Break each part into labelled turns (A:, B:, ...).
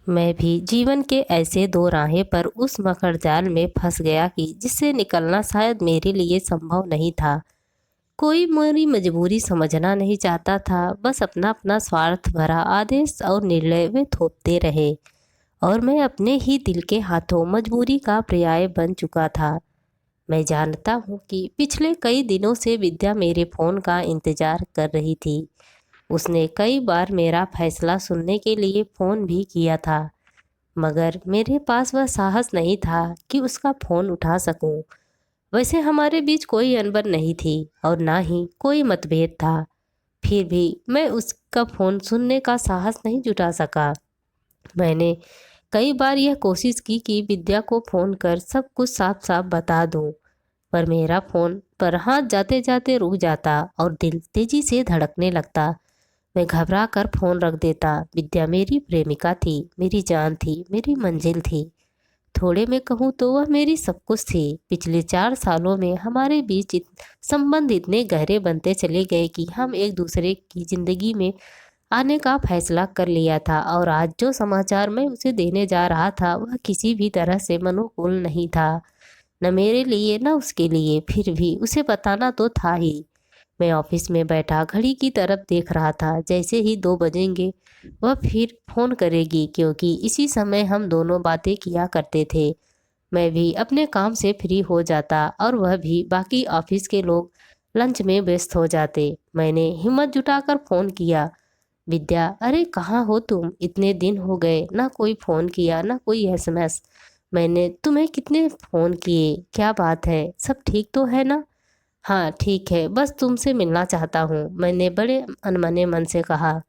A: मैं भी जीवन के ऐसे दो राहें पर उस मकड़जाल में फंस गया कि जिससे निकलना शायद मेरे लिए संभव नहीं था। कोई मेरी मजबूरी समझना नहीं चाहता था, बस अपना अपना स्वार्थ भरा आदेश और निर्णय वे थोपते रहे और मैं अपने ही दिल के हाथों मजबूरी का पर्याय बन चुका था। मैं जानता हूँ कि पिछले कई दिनों से विद्या मेरे फ़ोन का इंतज़ार कर रही थी। उसने कई बार मेरा फैसला सुनने के लिए फ़ोन भी किया था, मगर मेरे पास वह साहस नहीं था कि उसका फ़ोन उठा सकूं। वैसे हमारे बीच कोई अनबन नहीं थी और ना ही कोई मतभेद था। फिर भी मैं उसका फ़ोन सुनने का साहस नहीं जुटा सका। मैंने कई बार यह कोशिश की कि विद्या को फ़ोन कर सब कुछ साफ साफ बता दूं, पर मेरा फ़ोन पर हाथ जाते जाते रुक जाता और दिल तेजी से धड़कने लगता। मैं घबरा कर फ़ोन रख देता। विद्या मेरी प्रेमिका थी, मेरी जान थी, मेरी मंजिल थी। थोड़े में कहूँ तो वह मेरी सब कुछ थी। पिछले 4 सालों में हमारे बीच संबंध इतने गहरे बनते चले गए कि हम एक दूसरे की ज़िंदगी में आने का फैसला कर लिया था और आज जो समाचार मैं उसे देने जा रहा था वह किसी भी तरह से अनुकूल नहीं था, न मेरे लिए न उसके लिए। फिर भी उसे बताना तो था ही। मैं ऑफिस में बैठा घड़ी की तरफ देख रहा था। जैसे ही 2 बजेंगे वह फिर फ़ोन करेगी, क्योंकि इसी समय हम दोनों बातें किया करते थे। मैं भी अपने काम से फ्री हो जाता और वह भी। बाकी ऑफिस के लोग लंच में व्यस्त हो जाते। मैंने हिम्मत जुटाकर फ़ोन किया। विद्या, अरे कहाँ हो तुम? इतने दिन हो गए, ना कोई फ़ोन किया ना कोई एसएमएस। मैंने तुम्हें कितने फ़ोन किए, क्या बात है, सब ठीक तो है ना? हाँ ठीक है, बस तुमसे मिलना चाहता हूँ, मैंने बड़े अनमने मन से कहा।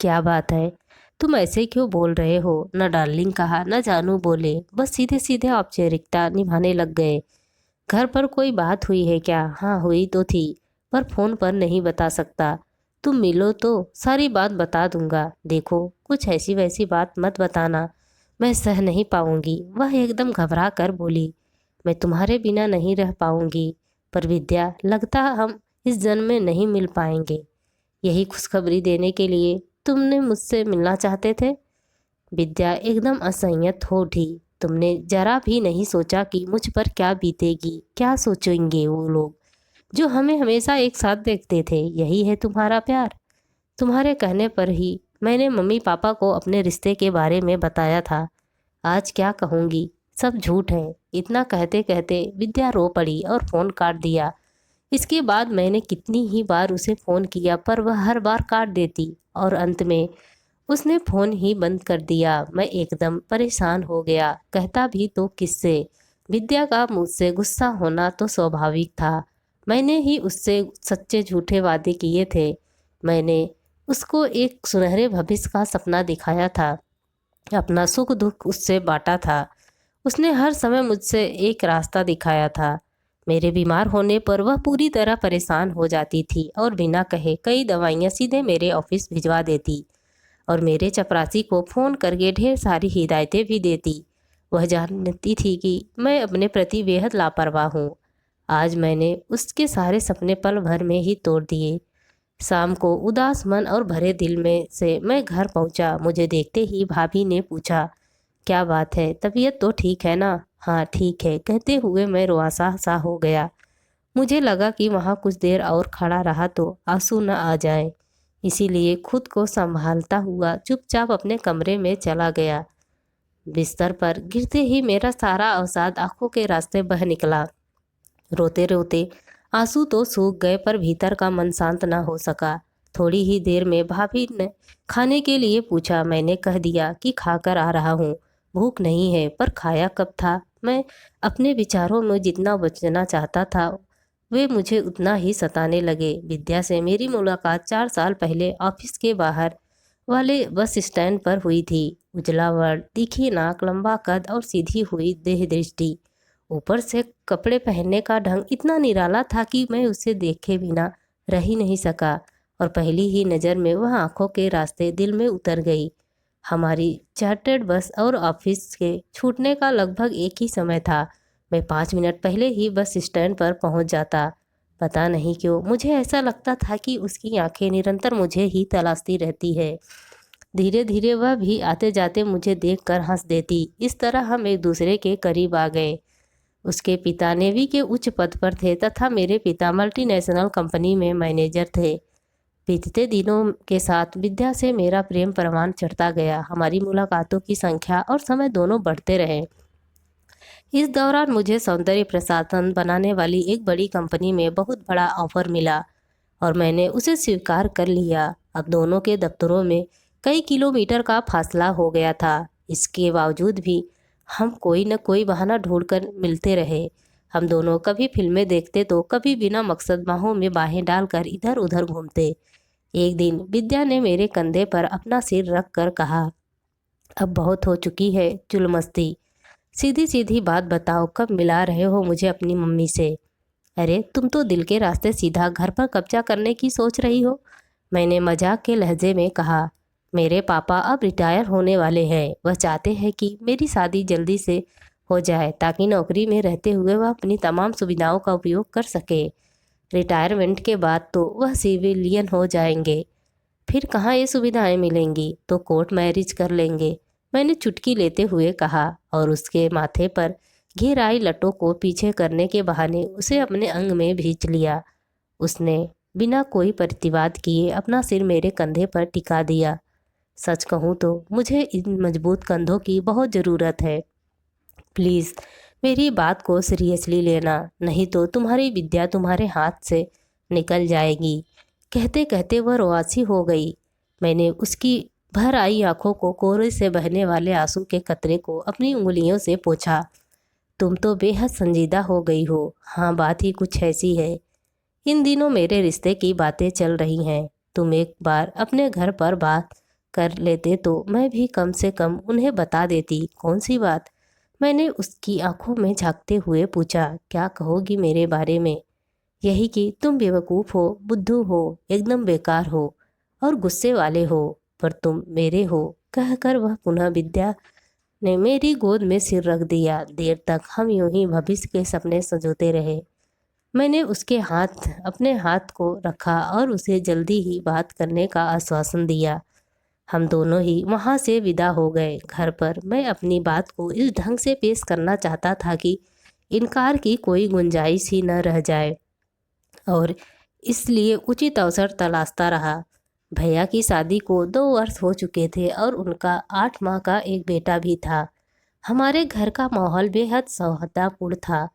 A: क्या बात है, तुम ऐसे क्यों बोल रहे हो? न डार्लिंग कहा न जानू बोले, बस सीधे सीधे औपचारिकता निभाने लग गए। घर पर कोई बात हुई है क्या? हाँ हुई तो थी, पर फ़ोन पर नहीं बता सकता। तुम मिलो तो सारी बात बता दूंगा। देखो, कुछ ऐसी वैसी बात मत बताना, मैं सह नहीं पाऊंगी। वह एकदम घबरा कर बोली, मैं तुम्हारे बिना नहीं रह पाऊंगी। पर विद्या, लगता हम इस जन्म में नहीं मिल पाएंगे। यही खुशखबरी देने के लिए तुमने मुझसे मिलना चाहते थे? विद्या एकदम असंयत हो उठी। तुमने जरा भी नहीं सोचा कि मुझ पर क्या बीतेगी, क्या सोचेंगे वो लोग जो हमें हमेशा एक साथ देखते थे? यही है तुम्हारा प्यार? तुम्हारे कहने पर ही मैंने मम्मी पापा को अपने रिश्ते के बारे में बताया था। आज क्या कहूँगी, सब झूठ है। इतना कहते कहते विद्या रो पड़ी और फ़ोन काट दिया। इसके बाद मैंने कितनी ही बार उसे फ़ोन किया, पर वह हर बार काट देती और अंत में उसने फ़ोन ही बंद कर दिया। मैं एकदम परेशान हो गया। कहता भी तो किससे? विद्या का मुझसे गुस्सा होना तो स्वाभाविक था। मैंने ही उससे सच्चे झूठे वादे किए थे। मैंने उसको एक सुनहरे भविष्य का सपना दिखाया था, अपना सुख दुख उससे बांटा था। उसने हर समय मुझसे एक रास्ता दिखाया था। मेरे बीमार होने पर वह पूरी तरह परेशान हो जाती थी और बिना कहे कई दवाइयाँ सीधे मेरे ऑफिस भिजवा देती और मेरे चपरासी को फ़ोन करके ढेर सारी हिदायतें भी देती। वह जानती थी कि मैं अपने प्रति बेहद लापरवाह हूँ। आज मैंने उसके सारे सपने पल भर में ही तोड़ दिए। शाम को उदास मन और भरे दिल में से मैं घर पहुँचा। मुझे देखते ही भाभी ने पूछा, क्या बात है, तबीयत तो ठीक है ना? हाँ ठीक है, कहते हुए मैं रुआसा सा हो गया। मुझे लगा कि वहाँ कुछ देर और खड़ा रहा तो आंसू न आ जाए, इसीलिए खुद को संभालता हुआ चुपचाप अपने कमरे में चला गया। बिस्तर पर गिरते ही मेरा सारा अवसाद आंखों के रास्ते बह निकला। रोते रोते आंसू तो सूख गए, पर भीतर का मन शांत न हो सका। थोड़ी ही देर में भाभी ने खाने के लिए पूछा। मैंने कह दिया कि खाकर आ रहा हूँ, भूख नहीं है। पर खाया कब था? मैं अपने विचारों में जितना बचना चाहता था वे मुझे उतना ही सताने लगे। विद्या से मेरी मुलाकात 4 साल पहले ऑफिस के बाहर वाले बस स्टैंड पर हुई थी। उजला वर्ण, तीखी नाक, लंबा कद और सीधी हुई देह दृष्टि। ऊपर से कपड़े पहनने का ढंग इतना निराला था कि मैं उसे देखे बिना रह ही नहीं सका और पहली ही नज़र में वह आंखों के रास्ते दिल में उतर गई। हमारी चार्टर्ड बस और ऑफिस के छूटने का लगभग एक ही समय था। मैं 5 मिनट पहले ही बस स्टैंड पर पहुंच जाता। पता नहीं क्यों मुझे ऐसा लगता था कि उसकी आंखें निरंतर मुझे ही तलाशती रहती है। धीरे धीरे वह भी आते जाते मुझे देखकर हंस देती। इस तरह हम एक दूसरे के करीब आ गए। उसके पिता नेवी के उच्च पद पर थे तथा मेरे पिता मल्टीनेशनल कंपनी में मैनेजर थे। बीतते दिनों के साथ विद्या से मेरा प्रेम परवान चढ़ता गया। हमारी मुलाकातों की संख्या और समय दोनों बढ़ते रहे। इस दौरान मुझे सौंदर्य प्रसाधन बनाने वाली एक बड़ी कंपनी में बहुत बड़ा ऑफर मिला और मैंने उसे स्वीकार कर लिया। अब दोनों के दफ्तरों में कई किलोमीटर का फासला हो गया था। इसके बावजूद भी हम कोई न कोई बहाना ढूंढकर मिलते रहे। हम दोनों कभी फिल्में देखते तो कभी बिना मकसद बाहों में बाहें डालकर इधर उधर घूमते। एक दिन विद्या ने मेरे कंधे पर अपना सिर रख कर कहा, अब बहुत हो चुकी है चुलमस्ती। सीधी सीधी बात बताओ, कब मिला रहे हो मुझे अपनी मम्मी से? अरे तुम तो दिल के रास्ते सीधा घर पर कब्जा करने की सोच रही हो, मैंने मजाक के लहजे में कहा। मेरे पापा अब रिटायर होने वाले हैं। वह चाहते हैं कि मेरी शादी जल्दी से हो जाए ताकि नौकरी में रहते हुए वह अपनी तमाम सुविधाओं का उपयोग कर सके। रिटायरमेंट के बाद तो वह सिविलियन हो जाएंगे। फिर कहाँ ये सुविधाएं मिलेंगी? तो कोर्ट मैरिज कर लेंगे, मैंने चुटकी लेते हुए कहा और उसके माथे पर घेर आई लटों को पीछे करने के बहाने उसे अपने अंग में भींच लिया। उसने बिना कोई प्रतिवाद किए अपना सिर मेरे कंधे पर टिका दिया। सच कहूँ तो मुझे इन मजबूत कंधों की बहुत ज़रूरत है। प्लीज़ मेरी बात को सीरियसली लेना, नहीं तो तुम्हारी विद्या तुम्हारे हाथ से निकल जाएगी। कहते कहते वह रोआसी हो गई। मैंने उसकी भर आई आंखों को कोरे से बहने वाले आंसू के कतरे को अपनी उंगलियों से पोंछा। तुम तो बेहद संजीदा हो गई हो। हाँ, बात ही कुछ ऐसी है। इन दिनों मेरे रिश्ते की बातें चल रही हैं। तुम एक बार अपने घर पर बात कर लेते तो मैं भी कम से कम उन्हें बता देती। कौन सी बात? मैंने उसकी आंखों में झांकते हुए पूछा। क्या कहोगी मेरे बारे में? यही कि तुम बेवकूफ़ हो, बुद्धू हो, एकदम बेकार हो और गुस्से वाले हो, पर तुम मेरे हो। कहकर वह पुनः विद्या ने मेरी गोद में सिर रख दिया। देर तक हम यूं ही भविष्य के सपने संजोते रहे। मैंने उसके अपने हाथ को रखा और उसे जल्दी ही बात करने का आश्वासन दिया। हम दोनों ही वहाँ से विदा हो गए। घर पर मैं अपनी बात को इस ढंग से पेश करना चाहता था कि इनकार की कोई गुंजाइश ही न रह जाए और इसलिए उचित अवसर तलाशता रहा। भैया की शादी को 2 वर्ष हो चुके थे और उनका 8 माह का एक बेटा भी था। हमारे घर का माहौल बेहद सौहार्दपूर्ण था,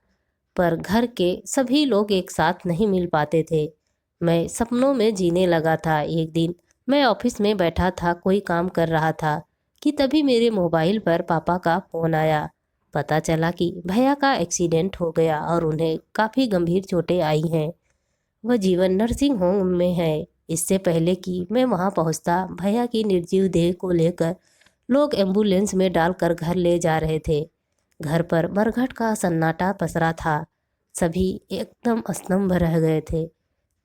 A: पर घर के सभी लोग एक साथ नहीं मिल पाते थे। मैं सपनों में जीने लगा था। एक दिन मैं ऑफिस में बैठा था, कोई काम कर रहा था कि तभी मेरे मोबाइल पर पापा का फ़ोन आया। पता चला कि भैया का एक्सीडेंट हो गया और उन्हें काफ़ी गंभीर चोटें आई हैं। वह जीवन नर्सिंग होम में है। इससे पहले कि मैं वहां पहुंचता, भैया की निर्जीव देह को लेकर लोग एम्बुलेंस में डालकर घर ले जा रहे थे। घर पर मरघट का सन्नाटा पसरा था। सभी एकदम स्तंभ रह गए थे।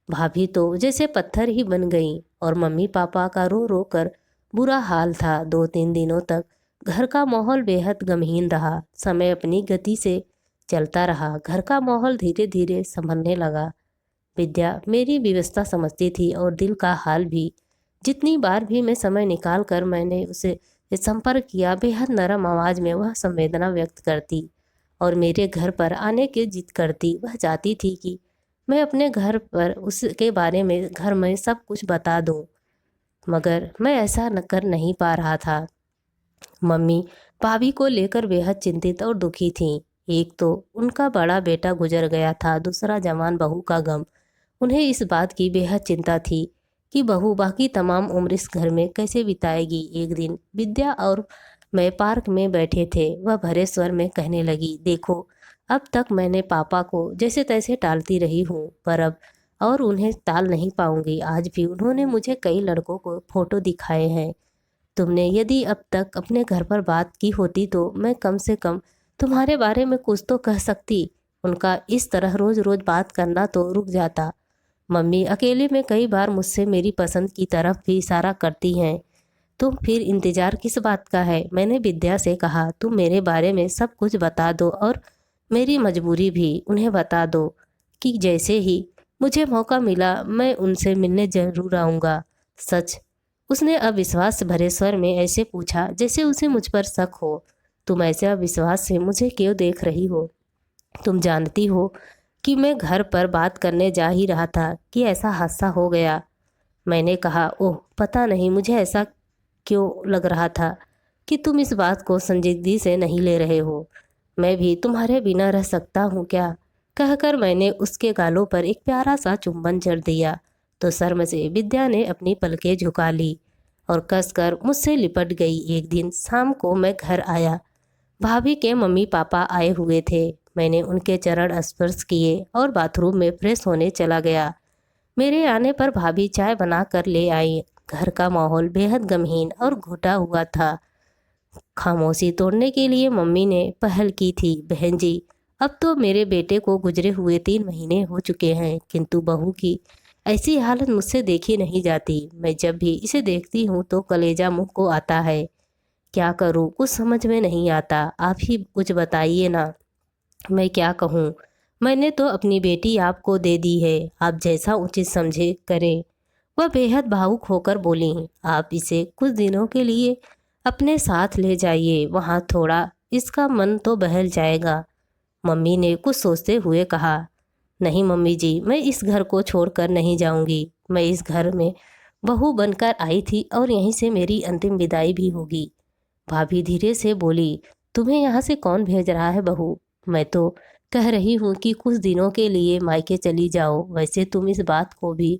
A: भाभी तो जैसे पत्थर ही बन गई और मम्मी पापा का रो रो कर बुरा हाल था। 2-3 दिनों तक घर का माहौल बेहद गमगीन रहा। समय अपनी गति से चलता रहा। घर का माहौल धीरे धीरे संभलने लगा। विद्या मेरी व्यवस्था समझती थी और दिल का हाल भी। जितनी बार भी मैं समय निकाल कर मैंने उसे संपर्क किया, बेहद नरम आवाज़ में वह संवेदना व्यक्त करती और मेरे घर पर आने की जिद करती। वह चाहती थी कि मैं अपने घर पर उसके बारे में घर में सब कुछ बता दूं, मगर मैं ऐसा न कर नहीं पा रहा था। मम्मी भाभी को लेकर बेहद चिंतित और दुखी थीं। एक तो उनका बड़ा बेटा गुजर गया था, दूसरा जवान बहू का गम। उन्हें इस बात की बेहद चिंता थी कि बहू बाकी तमाम उम्र इस घर में कैसे बिताएगी। एक दिन विद्या और मैं पार्क में बैठे थे। वह भरे स्वर में कहने लगी, देखो अब तक मैंने पापा को जैसे तैसे टालती रही हूँ, पर अब और उन्हें टाल नहीं पाऊंगी। आज भी उन्होंने मुझे कई लड़कों को फोटो दिखाए हैं। तुमने यदि अब तक अपने घर पर बात की होती तो मैं कम से कम तुम्हारे बारे में कुछ तो कह सकती। उनका इस तरह रोज रोज बात करना तो रुक जाता। मम्मी अकेले में कई बार मुझसे मेरी पसंद की तरफ भी इशारा करती हैं। तो फिर इंतज़ार किस बात का है? मैंने विद्या से कहा, तुम मेरे बारे में सब कुछ बता दो और मेरी मजबूरी भी उन्हें बता दो कि जैसे ही मुझे मौका मिला मैं उनसे मिलने ज़रूर आऊँगा। सच उसने अविश्वास भरे स्वर में ऐसे पूछा जैसे उसे मुझ पर शक हो। तुम ऐसे अविश्वास से मुझे क्यों देख रही हो? तुम जानती हो कि मैं घर पर बात करने जा ही रहा था कि ऐसा हादसा हो गया। मैंने कहा, ओह पता नहीं मुझे ऐसा क्यों लग रहा था कि तुम इस बात को संजीदगी से नहीं ले रहे हो। मैं भी तुम्हारे बिना रह सकता हूँ क्या? कहकर मैंने उसके गालों पर एक प्यारा सा चुंबन जड़ दिया तो शर्म से विद्या ने अपनी पलकें झुका ली और कसकर मुझसे लिपट गई। एक दिन शाम को मैं घर आया। भाभी के मम्मी पापा आए हुए थे। मैंने उनके चरण स्पर्श किए और बाथरूम में फ्रेश होने चला गया। मेरे आने पर भाभी चाय बना कर ले आई। घर का माहौल बेहद गमगीन और घुटा हुआ था। खामोशी तोड़ने के लिए मम्मी ने पहल की थी, बहन जी अब तो मेरे बेटे को गुजरे हुए 3 महीने हो चुके हैं, किंतु बहू की ऐसी हालत मुझसे देखी नहीं जाती। मैं जब भी इसे देखती हूँ तो कलेजा मुंह को आता है। क्या करूँ, कुछ समझ में नहीं आता। आप ही कुछ बताइए ना, मैं क्या कहूँ। मैंने तो अपनी बेटी आपको दे दी है, आप जैसा उचित समझे करें। वह बेहद भावुक होकर बोली, आप इसे कुछ दिनों के लिए अपने साथ ले जाइए, वहाँ थोड़ा इसका मन तो बहल जाएगा। मम्मी ने कुछ सोचते हुए कहा, नहीं मम्मी जी, मैं इस घर को छोड़कर नहीं जाऊंगी। मैं इस घर में बहू बनकर आई थी और यहीं से मेरी अंतिम विदाई भी होगी। भाभी धीरे से बोली, तुम्हें यहाँ से कौन भेज रहा है बहू? मैं तो कह रही हूँ कि कुछ दिनों के लिए मायके चली जाओ। वैसे तुम इस बात को भी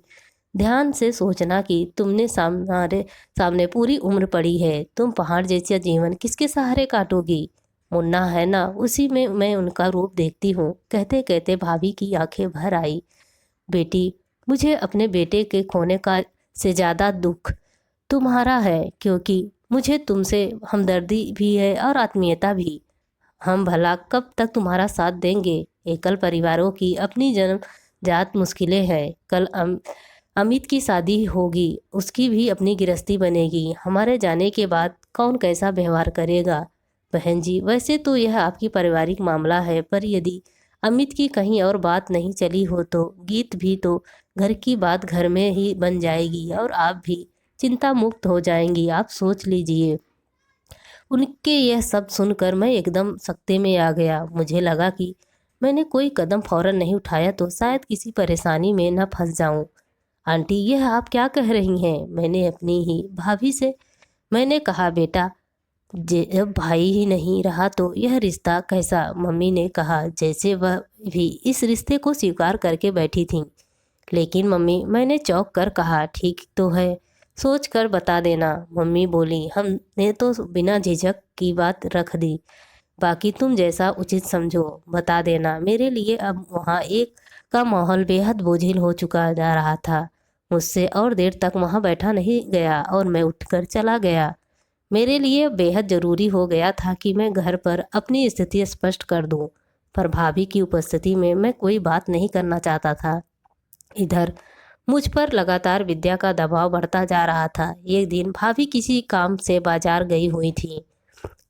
A: ध्यान से सोचना कि तुमने सामने सामने पूरी उम्र पड़ी है। तुम पहाड़ जैसा जीवन किसके सहारे काटोगी? मुन्ना है ना, उसी में मैं उनका रूप देखती हूँ। कहते कहते भाभी की आंखें भर आई। बेटी, मुझे अपने बेटे के खोने का से ज़्यादा दुख तुम्हारा है, क्योंकि मुझे तुमसे हमदर्दी भी है और आत्मीयता भी। हम भला कब तक तुम्हारा साथ देंगे? एकल परिवारों की अपनी जन्म जात मुश्किलें हैं। कल अमित की शादी होगी, उसकी भी अपनी गृहस्थी बनेगी। हमारे जाने के बाद कौन कैसा व्यवहार करेगा? बहन जी, वैसे तो यह आपकी पारिवारिक मामला है, पर यदि अमित की कहीं और बात नहीं चली हो तो गीत भी तो घर की बात घर में ही बन जाएगी और आप भी चिंता मुक्त हो जाएंगी। आप सोच लीजिए। उनके यह सब सुनकर मैं एकदम सकते में आ गया। मुझे लगा कि मैंने कोई कदम फौरन नहीं उठाया तो शायद किसी परेशानी में न फंस जाऊं। आंटी, यह आप क्या कह रही हैं? मैंने अपनी ही भाभी से मैंने कहा, बेटा जब भाई ही नहीं रहा तो यह रिश्ता कैसा? मम्मी ने कहा जैसे वह भी इस रिश्ते को स्वीकार करके बैठी थी। लेकिन मम्मी, मैंने चौंक कर कहा, ठीक तो है, सोच कर बता देना। मम्मी बोली, हमने तो बिना झिझक की बात रख दी, बाकी तुम जैसा उचित समझो बता देना। मेरे लिए अब वहाँ एक का माहौल बेहद बोझिल हो चुका जा रहा था। मुझसे और देर तक वहाँ बैठा नहीं गया और मैं उठकर चला गया। मेरे लिए बेहद ज़रूरी हो गया था कि मैं घर पर अपनी स्थिति स्पष्ट कर दूं, पर भाभी की उपस्थिति में मैं कोई बात नहीं करना चाहता था। इधर मुझ पर लगातार विद्या का दबाव बढ़ता जा रहा था। एक दिन भाभी किसी काम से बाजार गई हुई थी।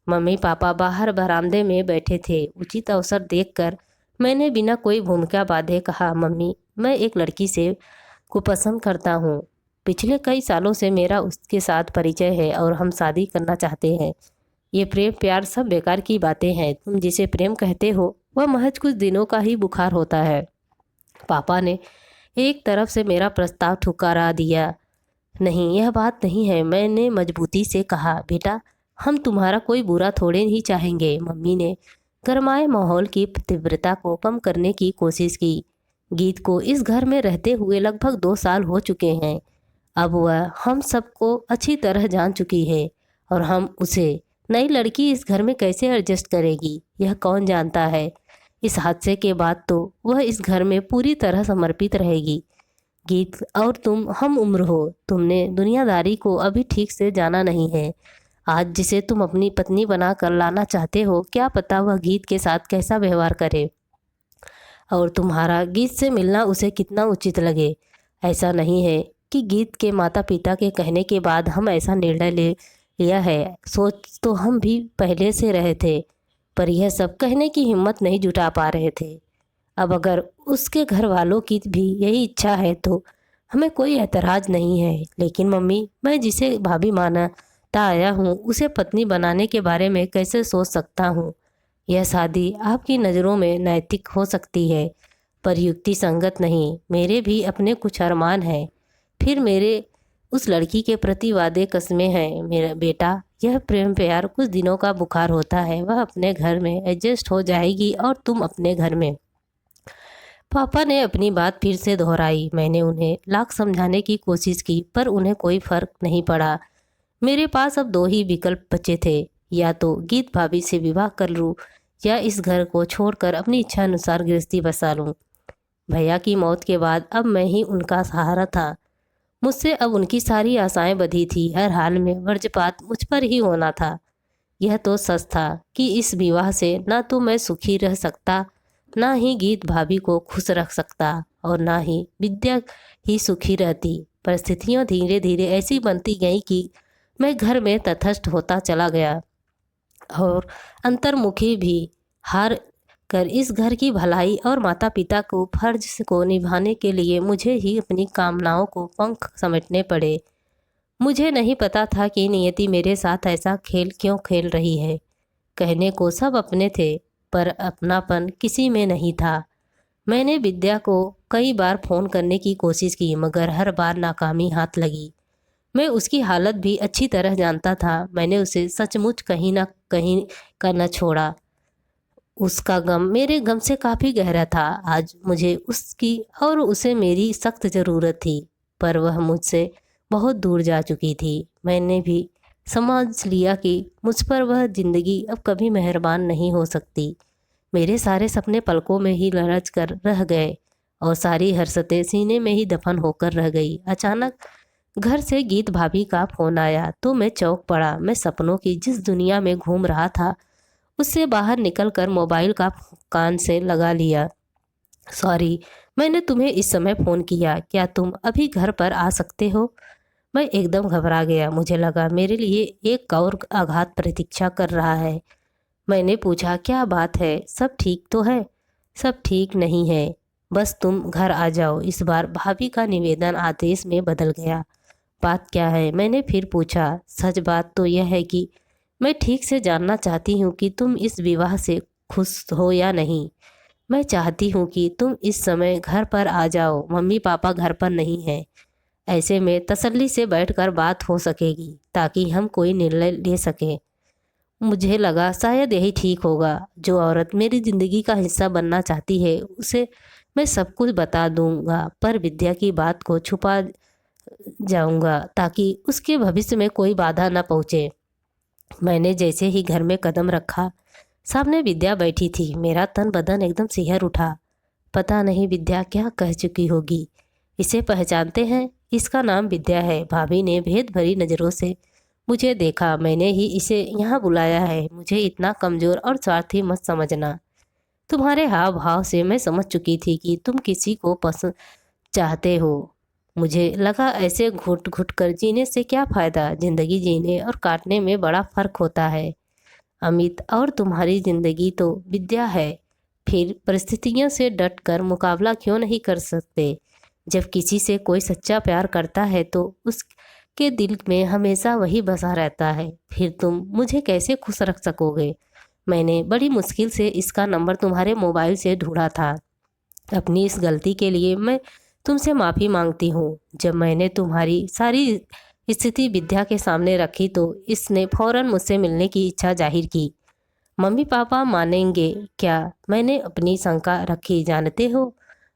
A: मम्मी पापा बाहर बरामदे में बैठे थे। उचित अवसर देखकर मैंने बिना कोई भूमिका बांधे कहा, मम्मी, मैं एक लड़की से को पसंद करता हूँ। पिछले कई सालों से मेरा उसके साथ परिचय है और हम शादी करना चाहते हैं। ये प्रेम प्यार सब बेकार की बातें हैं। तुम जिसे प्रेम कहते हो वह महज कुछ दिनों का ही बुखार होता है। पापा ने एक तरफ से मेरा प्रस्ताव ठुकरा दिया। नहीं, यह बात नहीं है, मैंने मजबूती से कहा। बेटा, हम तुम्हारा कोई बुरा थोड़े ही चाहेंगे। मम्मी ने गरमाए माहौल की तीव्रता को कम करने की कोशिश की। गीत को इस घर में रहते हुए लगभग 2 साल हो चुके हैं। अब वह हम सबको अच्छी तरह जान चुकी है और हम उसे नई लड़की इस घर में कैसे एडजस्ट करेगी यह कौन जानता है। इस हादसे के बाद तो वह इस घर में पूरी तरह समर्पित रहेगी। गीत और तुम हम उम्र हो, तुमने दुनियादारी को अभी ठीक से जाना नहीं है। आज जिसे तुम अपनी पत्नी बना कर लाना चाहते हो, क्या पता वह गीत के साथ कैसा व्यवहार करे और तुम्हारा गीत से मिलना उसे कितना उचित लगे। ऐसा नहीं है कि गीत के माता पिता के कहने के बाद हम ऐसा निर्णय ले लिया है। सोच तो हम भी पहले से रहे थे, पर यह सब कहने की हिम्मत नहीं जुटा पा रहे थे। अब अगर उसके घर वालों की भी यही इच्छा है तो हमें कोई ऐतराज़ नहीं है, लेकिन मम्मी, मैं जिसे भाभी मानता आया हूँ उसे पत्नी बनाने के बारे में कैसे सोच सकता हूँ। यह शादी आपकी नज़रों में नैतिक हो सकती है, पर युक्ति संगत नहीं। मेरे भी अपने कुछ अरमान हैं। फिर मेरे उस लड़की के प्रति वादे कस्में हैं। मेरा बेटा, यह प्रेम प्यार कुछ दिनों का बुखार होता है, वह अपने घर में एडजस्ट हो जाएगी और तुम अपने घर में। पापा ने अपनी बात फिर से दोहराई। मैंने उन्हें लाख समझाने की कोशिश की, पर उन्हें कोई फर्क नहीं पड़ा। मेरे पास अब दो ही विकल्प बचे थे, या तो गीत भाभी से विवाह कर लूँ या इस घर को छोड़कर अपनी इच्छा अनुसार गृहस्थी बसा लूँ। भैया की मौत के बाद अब मैं ही उनका सहारा था। मुझसे अब उनकी सारी आशाएं बंधी थी। हर हाल में वज्रपात मुझ पर ही होना था। यह तो सच था कि इस विवाह से ना तो मैं सुखी रह सकता, ना ही गीत भाभी को खुश रख सकता, और ना ही विद्या ही सुखी रहती। परिस्थितियां धीरे धीरे ऐसी बनती गई कि मैं घर में तटस्थ होता चला गया और अंतर्मुखी भी। हार कर इस घर की भलाई और माता पिता को फर्ज को निभाने के लिए मुझे ही अपनी कामनाओं को पंख समेटने पड़े। मुझे नहीं पता था कि नियति मेरे साथ ऐसा खेल क्यों खेल रही है। कहने को सब अपने थे, पर अपनापन किसी में नहीं था। मैंने विद्या को कई बार फ़ोन करने की कोशिश की, मगर हर बार नाकामी हाथ लगी। मैं उसकी हालत भी अच्छी तरह जानता था। मैंने उसे सचमुच कहीं ना कहीं का न छोड़ा। उसका गम मेरे गम से काफ़ी गहरा था। आज मुझे उसकी और उसे मेरी सख्त ज़रूरत थी, पर वह मुझसे बहुत दूर जा चुकी थी। मैंने भी समझ लिया कि मुझ पर वह ज़िंदगी अब कभी मेहरबान नहीं हो सकती। मेरे सारे सपने पलकों में ही लरच कर रह गए और सारी हसरतें सीने में ही दफन होकर रह गई। अचानक घर से गीत भाभी का फ़ोन आया तो मैं चौंक पड़ा। मैं सपनों की जिस दुनिया में घूम रहा था, उससे बाहर निकलकर मोबाइल का कान से लगा लिया। सॉरी, मैंने तुम्हें इस समय फ़ोन किया, क्या तुम अभी घर पर आ सकते हो? मैं एकदम घबरा गया। मुझे लगा मेरे लिए एक और आघात प्रतीक्षा कर रहा है। मैंने पूछा, क्या बात है, सब ठीक तो है? सब ठीक नहीं है, बस तुम घर आ जाओ। इस बार भाभी का निवेदन आदेश में बदल गया। बात क्या है? मैंने फिर पूछा। सच बात तो यह है कि मैं ठीक से जानना चाहती हूँ कि तुम इस विवाह से खुश हो या नहीं। मैं चाहती हूँ कि तुम इस समय घर पर आ जाओ। मम्मी पापा घर पर नहीं हैं। ऐसे में तसल्ली से बैठकर बात हो सकेगी, ताकि हम कोई निर्णय ले सकें। मुझे लगा शायद यही ठीक होगा। जो औरत मेरी ज़िंदगी का हिस्सा बनना चाहती है, उसे मैं सब कुछ बता दूंगा, पर विद्या की बात को छुपा जाऊंगा ताकि उसके भविष्य में कोई बाधा न पहुँचे। मैंने जैसे ही घर में कदम रखा, सामने विद्या बैठी थी। मेरा तन बदन एकदम सिहर उठा। पता नहीं विद्या क्या कह चुकी होगी। इसे पहचानते हैं? इसका नाम विद्या है। भाभी ने भेद भरी नज़रों से मुझे देखा। मैंने ही इसे यहाँ बुलाया है। मुझे इतना कमज़ोर और स्वार्थी मत समझना। तुम्हारे हाव भाव से मैं समझ चुकी थी कि तुम किसी को पसंद चाहते हो। मुझे लगा ऐसे घुट घुट कर जीने से क्या फ़ायदा। ज़िंदगी जीने और काटने में बड़ा फ़र्क होता है। अमित और तुम्हारी ज़िंदगी तो विद्या है। फिर परिस्थितियों से डट कर मुकाबला क्यों नहीं कर सकते? जब किसी से कोई सच्चा प्यार करता है तो उसके दिल में हमेशा वही बसा रहता है। फिर तुम मुझे कैसे खुश रख सकोगे? मैंने बड़ी मुश्किल से इसका नंबर तुम्हारे मोबाइल से ढूंढा था। अपनी इस गलती के लिए मैं तुमसे माफ़ी मांगती हूँ। जब मैंने तुम्हारी सारी स्थिति विद्या के सामने रखी तो इसने फौरन मुझसे मिलने की इच्छा जाहिर की। मम्मी पापा मानेंगे क्या? मैंने अपनी शंका रखी। जानते हो,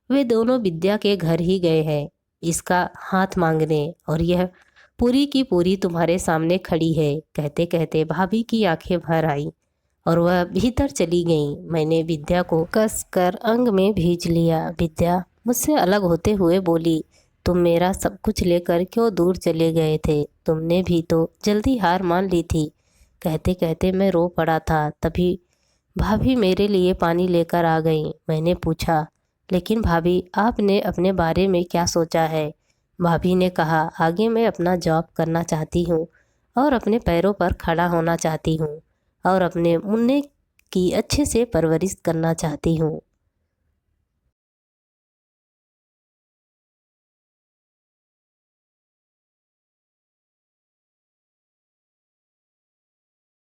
A: वे दोनों विद्या के घर ही गए हैं इसका हाथ मांगने, और यह पूरी की पूरी तुम्हारे सामने खड़ी है। कहते कहते भाभी की आंखें भर आई और वह भीतर चली गई। मैंने विद्या को कसकर अंग में भींच लिया। विद्या मुझसे अलग होते हुए बोली, तुम मेरा सब कुछ लेकर क्यों दूर चले गए थे? तुमने भी तो जल्दी हार मान ली थी। कहते कहते मैं रो पड़ा था। तभी भाभी मेरे लिए पानी लेकर आ गई। मैंने पूछा, लेकिन भाभी आपने अपने बारे में क्या सोचा है? भाभी ने कहा, आगे मैं अपना जॉब करना चाहती हूँ और अपने पैरों पर खड़ा होना चाहती हूँ और अपने मुन्ने की अच्छे से परवरिश करना चाहती हूँ।